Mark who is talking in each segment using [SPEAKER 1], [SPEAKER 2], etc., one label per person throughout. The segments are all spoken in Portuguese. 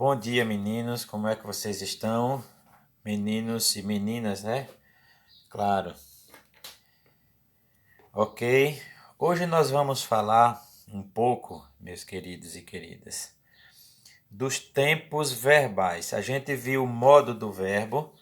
[SPEAKER 1] Bom dia, meninos. Como é que vocês estão? Meninos e meninas, né? Claro. Ok. Hoje nós vamos falar um pouco, meus queridos e queridas, dos tempos verbais. A gente viu o modo do verbo,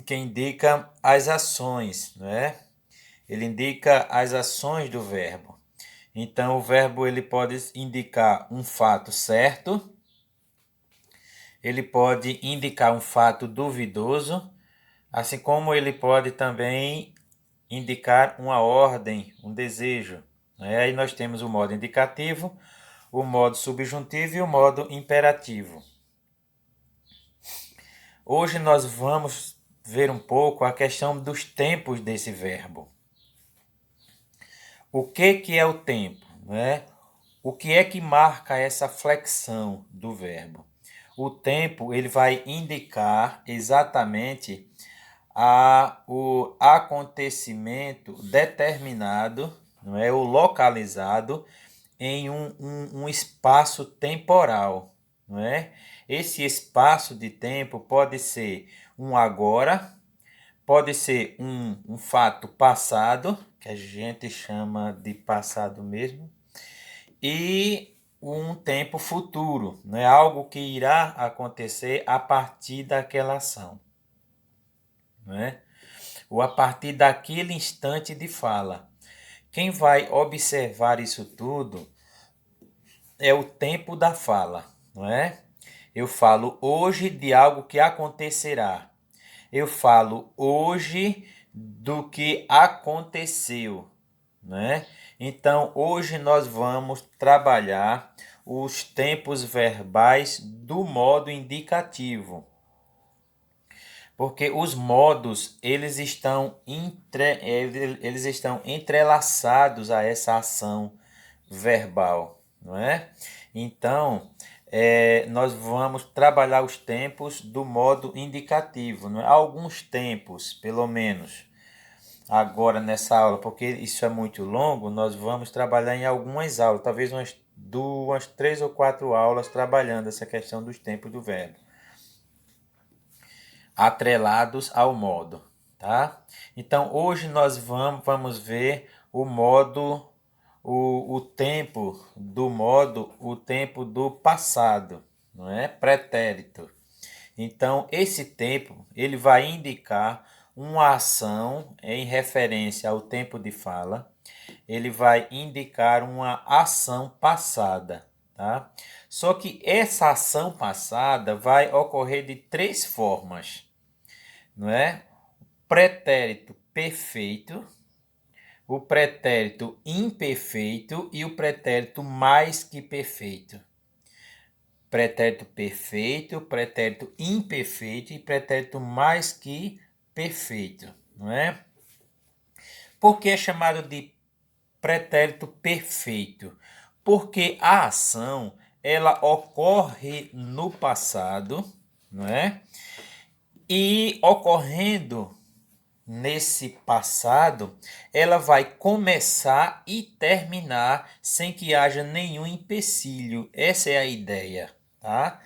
[SPEAKER 1] que indica as ações, não é? Ele indica as ações do verbo. Então, o verbo ele pode indicar um fato certo, ele pode indicar um fato duvidoso, assim como ele pode também indicar uma ordem, um desejo. Aí nós temos o modo indicativo, o modo subjuntivo e o modo imperativo. Hoje nós vamos ver um pouco a questão dos tempos desse verbo. O que é o tempo? O que é que marca essa flexão do verbo? O tempo ele vai indicar exatamente o acontecimento determinado, não é, o localizado em um espaço temporal, não é? Esse espaço de tempo pode ser um agora, pode ser um fato passado, que a gente chama de passado mesmo, e um tempo futuro, não é algo que irá acontecer a partir daquela ação, não é? Ou a partir daquele instante de fala. Quem vai observar isso tudo é o tempo da fala, não é? Eu falo hoje de algo que acontecerá. Eu falo hoje do que aconteceu, né? Então, hoje nós vamos trabalhar os tempos verbais do modo indicativo. Porque os modos, eles estão entrelaçados a essa ação verbal, não é? Então, nós vamos trabalhar os tempos do modo indicativo, não é? Alguns tempos, pelo menos, agora nessa aula, porque isso é muito longo, nós vamos trabalhar em algumas aulas, talvez umas 2, 3 ou 4 aulas trabalhando essa questão dos tempos do verbo, atrelados ao modo, tá? Então, hoje nós vamos ver o modo, o tempo do modo, o tempo do passado, não é? Pretérito. Então, esse tempo, ele vai indicar uma ação em referência ao tempo de fala, ele vai indicar uma ação passada, tá? Só que essa ação passada vai ocorrer de 3 formas, não é? Pretérito perfeito, o pretérito imperfeito e o pretérito mais que perfeito. Pretérito perfeito, pretérito imperfeito e pretérito mais que perfeito, não é? Por que é chamado de pretérito perfeito? Porque a ação ela ocorre no passado, não é? E ocorrendo nesse passado, ela vai começar e terminar sem que haja nenhum empecilho. Essa é a ideia, tá?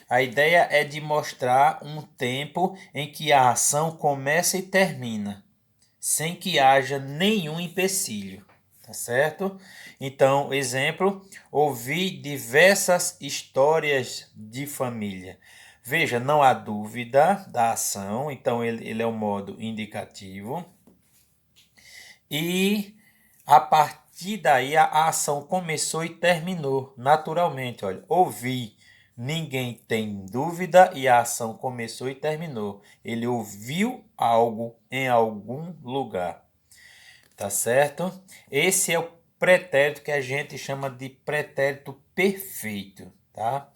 [SPEAKER 1] A ideia é de mostrar um tempo em que a ação começa e termina, sem que haja nenhum empecilho, tá certo? Então, exemplo, ouvi diversas histórias de família. Veja, não há dúvida da ação, então ele é um modo indicativo. E a partir daí a ação começou e terminou naturalmente. Olha, ouvi, ninguém tem dúvida e a ação começou e terminou. Ele ouviu algo em algum lugar. Tá certo? Esse é o pretérito que a gente chama de pretérito perfeito, tá?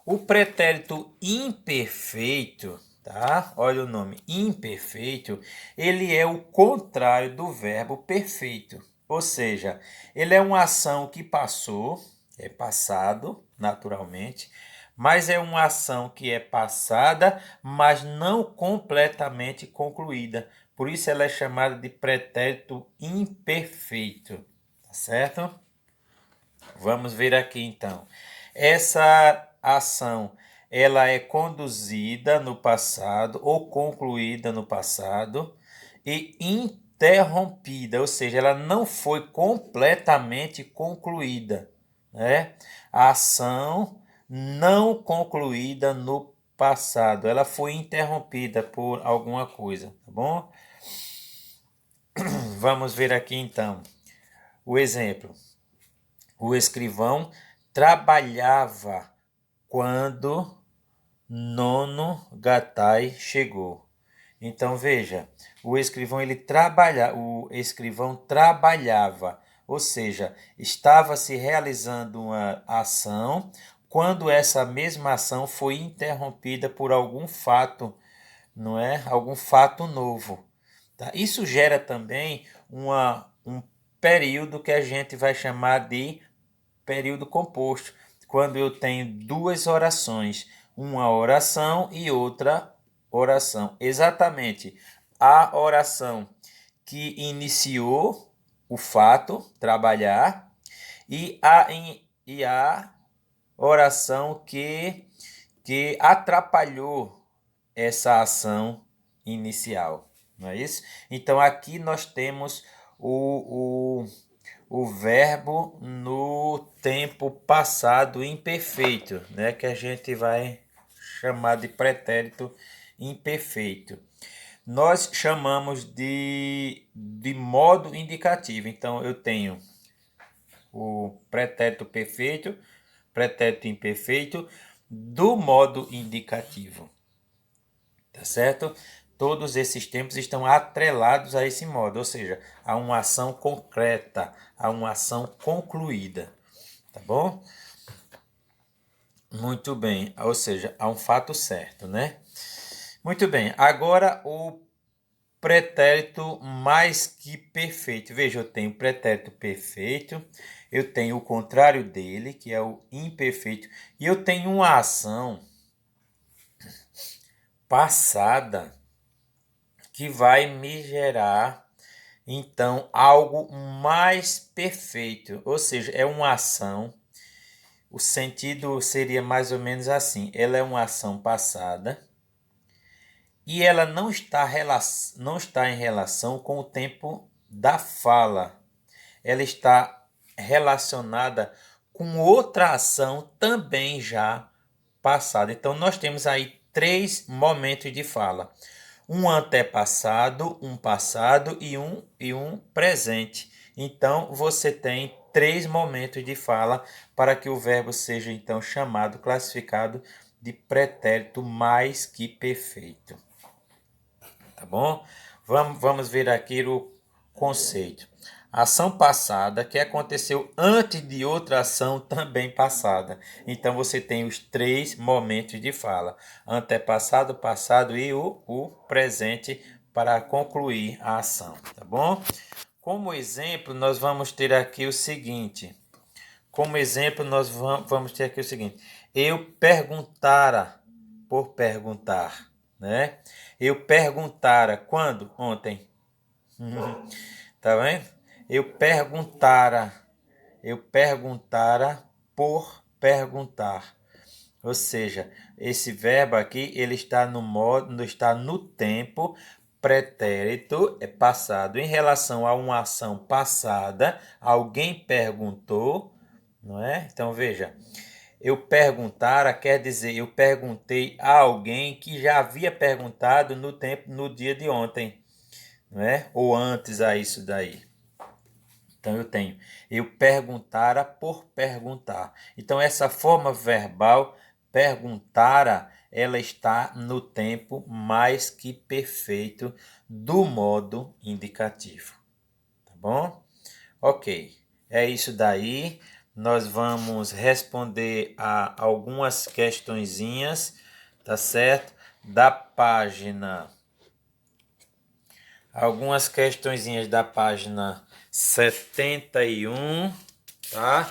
[SPEAKER 1] O pretérito imperfeito, tá? Olha o nome, imperfeito, ele é o contrário do verbo perfeito. Ou seja, ele é uma ação que passou, é passado, naturalmente, mas é uma ação que é passada, mas não completamente concluída. Por isso ela é chamada de pretérito imperfeito, tá certo? Vamos ver aqui então. Essa ação ela é conduzida no passado ou concluída no passado e interrompida, ou seja, ela não foi completamente concluída, né? A ação não concluída no passado, ela foi interrompida por alguma coisa, tá bom? Vamos ver aqui então o exemplo. O escrivão trabalhava quando Nono Gatai chegou. Então veja, o escrivão trabalhava, ou seja, estava se realizando uma ação quando essa mesma ação foi interrompida por algum fato, não é? Algum fato novo. Tá? Isso gera também um período que a gente vai chamar de período composto, quando eu tenho duas orações, uma oração e outra oração. Exatamente a oração que iniciou o fato, trabalhar, e a oração que atrapalhou essa ação inicial. Não é isso? Então aqui nós temos o verbo no tempo passado imperfeito, né? Que a gente vai chamar de pretérito imperfeito. Nós chamamos de modo indicativo. Então, eu tenho o pretérito perfeito, pretérito imperfeito, do modo indicativo. Tá certo? Todos esses tempos estão atrelados a esse modo, ou seja, a uma ação concreta, a uma ação concluída. Tá bom? Muito bem, ou seja, a um fato certo, né? Muito bem, agora o pretérito mais que perfeito. Veja, eu tenho o pretérito perfeito, eu tenho o contrário dele, que é o imperfeito, e eu tenho uma ação passada que vai me gerar, então, algo mais perfeito. Ou seja, é uma ação. O sentido seria mais ou menos assim. Ela é uma ação passada e ela não está em relação com o tempo da fala. Ela está relacionada com outra ação também já passada. Então, nós temos aí três momentos de fala. Um antepassado, um passado e um presente. Então, você tem três momentos de fala para que o verbo seja, então, chamado, classificado de pretérito mais que perfeito. Tá bom? Vamos ver aqui o conceito. Ação passada que aconteceu antes de outra ação também passada. Então você tem os três momentos de fala: antepassado, passado e o presente para concluir a ação. Tá bom? Como exemplo, nós vamos ter aqui o seguinte. Eu perguntara por perguntar, né? Eu perguntara quando? Ontem. Tá vendo? Eu perguntara por perguntar. Ou seja, esse verbo aqui, ele está no modo, está no tempo pretérito, é passado em relação a uma ação passada, alguém perguntou, não é? Então veja, eu perguntara quer dizer eu perguntei a alguém que já havia perguntado no dia de ontem, não é? Ou antes a isso daí. Então eu perguntara por perguntar. Então essa forma verbal perguntara, ela está no tempo mais que perfeito do modo indicativo. Tá bom? Ok. É isso daí. Nós vamos responder a algumas questõezinhas, tá certo? Da página. Algumas questõezinhas da página 71, tá?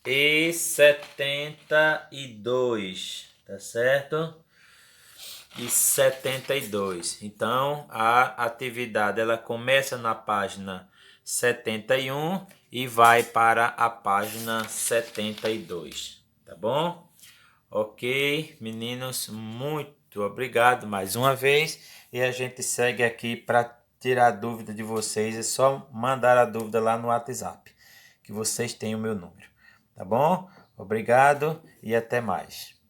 [SPEAKER 1] E 72, tá certo? E 72. Então, a atividade ela começa na página 71 e vai para a página 72, tá bom? Ok, meninos, muito obrigado mais uma vez. E a gente segue aqui para tirar a dúvida de vocês. É só mandar a dúvida lá no WhatsApp, que vocês têm o meu número. Tá bom? Obrigado e até mais.